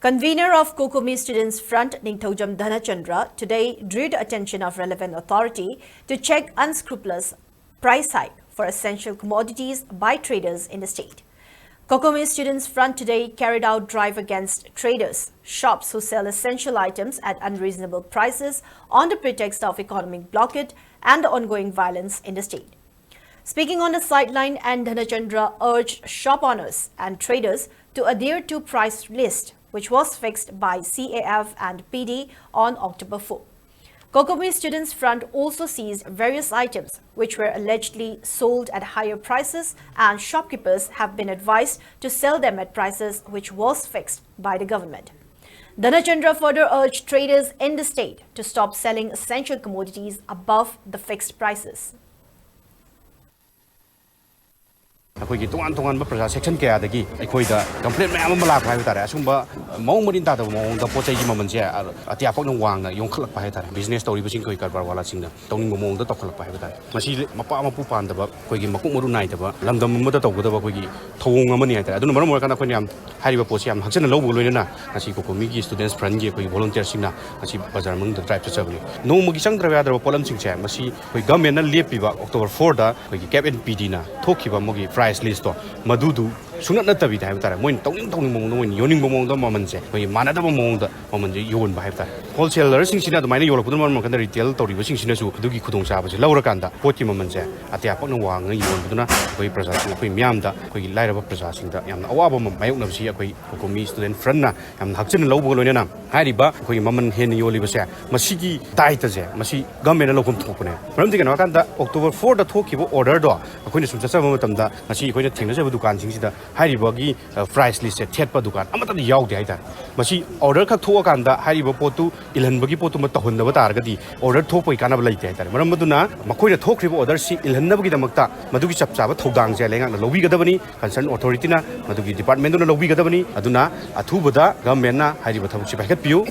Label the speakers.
Speaker 1: Convener of Cocomi Students Front, Ningthojam Dhanachandra, today drew the attention of relevant authority to check unscrupulous price hike for essential commodities by traders in the state. Cocomi Students Front today carried out drive against traders, shops who sell essential items at unreasonable prices on the pretext of economic blockade and the ongoing violence in the state. Speaking on the sideline, and Dhanachandra urged shop owners and traders to adhere to price list, which was fixed by CAF and PD on October 4. Cocomi Students Front also seized various items which were allegedly sold at higher prices, and shopkeepers have been advised to sell them at prices which was fixed by the government. Dhanachandra further urged traders in the state to stop selling essential commodities above the fixed prices.
Speaker 2: ꯑꯩꯈꯣꯏꯒꯤ ꯇꯣꯉꯥꯟ-ꯇꯣꯉꯥꯟꯕ ꯄ꯭ꯔꯖꯥ section ꯀꯌꯥꯗꯒꯤ ꯑꯩꯈꯣꯏꯗ complain ꯃꯌꯥꯝ ꯑꯃ ꯂꯥꯛꯄ ꯍꯥꯏꯕ ꯇꯥꯔꯦ ꯑꯁꯨꯝꯕ ꯃꯑꯣꯡ ꯃꯔꯤꯟ ꯇꯥꯗꯕ ꯃꯑꯣꯡꯗ ꯄꯣꯠ ꯆꯩꯒꯤ ꯃꯃꯜꯁꯦ ꯑꯇꯤꯌꯥ ꯄꯛꯅ ꯋꯥꯡꯅ ꯌꯣꯟꯈꯠꯂꯛꯄ ꯍꯥꯏꯕ ꯇꯥꯔꯦ ꯕꯤꯖꯤꯅꯦꯁ ꯇꯧꯔꯤꯕꯁꯤꯡ ꯑꯩꯈꯣꯏ ꯀꯔꯕꯥꯔ ꯋꯥꯂꯥꯁꯤꯡꯅ ꯇꯧꯅꯤꯡꯕ ꯃꯑꯣꯡꯗ ꯇꯧꯈꯠꯂꯛꯄ ꯍꯥꯏꯕ ꯇꯥꯔꯦ ꯃꯁꯤ ꯃꯄꯥ ꯃꯄꯨ ꯄꯥꯟꯗꯕ ꯑꯩꯈꯣꯏꯒꯤ ꯃꯀꯣꯛ ꯃꯔꯨ ꯅꯥꯏꯗꯕ ꯂꯝꯗꯝ ꯑꯃꯗ ꯇꯧꯒꯗꯕ ꯑꯩꯈꯣꯏꯒꯤ ꯊꯧꯑꯣꯡ ꯑꯃꯅꯤ ꯍꯥꯏꯇꯥꯔꯦ ꯑꯗꯨꯅ ꯃꯔꯝ ꯑꯣꯏꯔꯀꯥꯟꯗ ꯑꯩꯈꯣꯏꯅ ꯌꯥꯝ ꯍꯥꯏꯔꯤꯕ ꯄꯣꯠꯁꯤ ꯌꯥꯝ ꯍꯛꯆꯟꯅ ꯂꯧꯕꯒ ꯂꯣꯏꯅꯅ ꯉꯁꯤ ꯀꯣꯀꯣꯃꯤꯒꯤ ꯁ꯭ꯇꯨꯗꯦꯟꯠꯁ ꯐ꯭ꯔꯟꯠꯒꯤ ꯑꯩꯈꯣꯏ ꯚꯣꯂꯨꯟꯇꯤꯌꯔꯁꯤꯡꯅ ꯉꯁꯤ ꯕꯖꯥꯔ ꯃꯅꯨꯡꯗ ꯗ꯭ꯔꯥꯏꯕ ꯆꯠꯆꯕꯅꯤ ꯅꯣꯡꯃꯒꯤ ꯆꯪꯗ꯭ꯔꯕ ꯌꯥꯗ꯭ꯔꯕ ꯄꯣꯠꯂꯝꯁꯤꯡꯁꯦ ꯃꯁꯤ ꯑꯩꯈꯣꯏ ꯒꯚꯔꯟꯃꯦꯟꯠꯅ ꯂꯦꯞꯄꯤꯕ ꯑꯣꯛꯇꯣꯕꯔ 4ꯗ ꯑꯩꯈꯣꯏꯒꯤ ꯀꯦꯞ ꯑꯦꯟ ꯄꯤꯗꯤꯅ ꯊꯣꯛꯈꯤꯕ ꯃꯣꯏꯒꯤ ꯄ꯭ꯔꯥꯏꯁ ꯂꯤꯁꯇꯣ ꯃꯗꯨꯗꯨ ꯁꯨꯡꯅꯠ ꯅꯠꯇꯕꯤꯗ ꯍꯥꯏꯕ ꯇꯥꯔꯦ ꯃꯣꯏꯅ ꯇꯧꯅꯤꯡꯕ ꯃꯑꯣꯡꯗ ꯃꯣꯏꯅ ꯌꯣꯟꯅꯤꯡꯕ ꯃꯑꯣꯡꯗ ꯃꯃꯜꯁꯦ ꯑꯩꯈꯣꯏꯒꯤ ꯃꯥꯟꯅꯗꯕ ꯃꯑꯣꯡꯗ ꯃꯃꯜꯁꯦ ꯌꯣꯟꯕ ꯍꯥꯏꯕ ꯇꯥꯔꯦ ꯍꯣꯜꯁꯦꯂꯔꯁꯤꯡꯁꯤꯅ ꯑꯗꯨꯃꯥꯏꯅ ꯌꯣꯜꯂꯛꯄꯗꯨꯅ ꯃꯔꯝ ꯑꯣꯏꯔꯀꯥꯟꯗ ꯔꯤꯇꯦꯜ ꯇꯧꯔꯤꯕꯁꯤꯡꯁꯤꯅꯁꯨ ꯑꯗꯨꯒꯤ ꯈꯨꯗꯣꯡꯆꯥꯕꯁꯦ ꯂꯧꯔꯀꯥꯟꯗ ꯄꯣꯠꯀꯤ ꯃꯃꯜꯁꯦ ꯑꯇꯤꯌꯥ ꯄꯛꯅ ꯋꯥꯡꯅ ꯌꯣꯟꯕꯗꯨꯅ ꯑꯩꯈꯣꯏ ꯄ꯭ꯔꯖꯥꯁꯤꯡ ꯑꯩꯈꯣꯏ ꯃꯤꯌꯥꯝꯗ ꯑꯩꯈꯣꯏꯒꯤ ꯂꯥꯏꯔꯕ ꯄ꯭ꯔꯖꯥꯁꯤꯡꯗ ꯌꯥꯝꯅ ꯑꯋꯥꯕ ꯑꯃ ꯃꯥꯌꯣꯛꯅꯕꯁꯤ ꯑꯩꯈꯣꯏ ꯀꯣꯀꯣꯃꯤ ꯁ꯭ꯇꯨꯗꯦꯟꯠ ꯐ꯭ꯔꯟꯠꯅ ꯌꯥꯝꯅ ꯍꯛꯆꯟꯅ ꯂꯧꯕꯒ ꯂꯣꯏꯅꯅ ꯍꯥꯏꯔꯤꯕ ꯑꯩꯈꯣꯏꯒꯤ ꯃꯃꯜ ꯍꯦꯟꯅ ꯌꯣꯜꯂꯤꯕꯁꯦ ꯃꯁꯤꯒꯤ ꯗꯥꯏꯇꯁꯦ ꯃꯁꯤ ꯒꯚꯔꯟꯃꯦꯟꯠꯅ ꯂꯧꯐꯝ ꯊꯣꯛꯄꯅꯦ ꯃꯔꯝꯗꯤ ꯀꯩꯅꯣ ꯍꯥꯏꯀꯥꯟꯗ ꯑꯣꯛꯇꯣꯕꯔ 4ꯗ ꯊꯣꯛꯈꯤꯕ ꯑꯣꯔꯗꯔꯗꯣ ꯑꯩꯈꯣꯏꯅ ꯁꯨꯝ ꯆꯠꯆꯕ ꯃꯇꯝꯗ ꯉꯁꯤ ꯑꯩꯈꯣꯏꯅ ꯊꯦꯡꯅꯖꯕ ꯗꯨꯀꯥꯟꯁꯤꯡꯁꯤꯗ ꯍꯥꯏꯔꯤꯕꯒꯤ ꯄ꯭ꯔꯥꯏꯁ ꯂꯤꯁꯁꯦ ꯊꯦꯠꯄ ꯗꯨꯀꯥꯟ ꯑꯃꯠꯇꯗꯤ ꯌꯥꯎꯗꯦ ꯍꯥꯏꯇꯥꯔꯦ ꯃꯁꯤ ꯑꯣꯔꯗꯔ ꯈꯛ ꯊꯣꯛꯑꯀꯥꯟꯗ ꯍꯥꯏꯔꯤꯕ ꯄꯣꯠꯇꯨ ꯏꯜꯍꯟꯕꯒꯤ ꯄꯣꯠꯇꯨꯃ ꯇꯧꯍꯟꯗꯕ ꯇꯥꯔꯒꯗꯤ ꯑꯣꯔꯗꯔ ꯊꯣꯛꯄꯒꯤ ꯀꯥꯟꯅꯕ ꯂꯩꯇꯦ ꯍꯥꯏꯇꯥꯔꯦ ꯃꯔꯝ ꯑꯗꯨꯅ ꯃꯈꯣꯏꯅ ꯊꯣꯛꯈ꯭ꯔꯤꯕ ꯑꯣꯔꯗꯔꯁꯤ ꯏꯜꯍꯟꯅꯕꯒꯤꯗꯃꯛꯇ ꯃꯗꯨꯒꯤ ꯆꯞ ꯆꯥꯕ ꯊꯧꯗꯥꯡꯁꯦ ꯂꯩꯉꯥꯛꯅ ꯂꯧꯕꯤꯒꯗꯕꯅꯤ ꯀꯟꯁꯔꯟ ꯑꯣꯊꯣꯔꯤꯇꯤꯅ ꯃꯗꯨꯒꯤ ꯗꯤꯄꯥꯔꯠꯃꯦꯟꯠꯇꯨꯅ ꯂꯧꯕꯤꯒꯗꯕꯅꯤ ꯑꯗꯨꯅ ꯑꯊꯨꯕꯗ ꯒꯚꯔꯟꯃꯦꯟꯠꯅ ꯍꯥꯏꯔꯤꯕ ꯊꯕꯛꯁꯤ ꯄꯥꯏꯈꯠꯄꯤꯌꯨ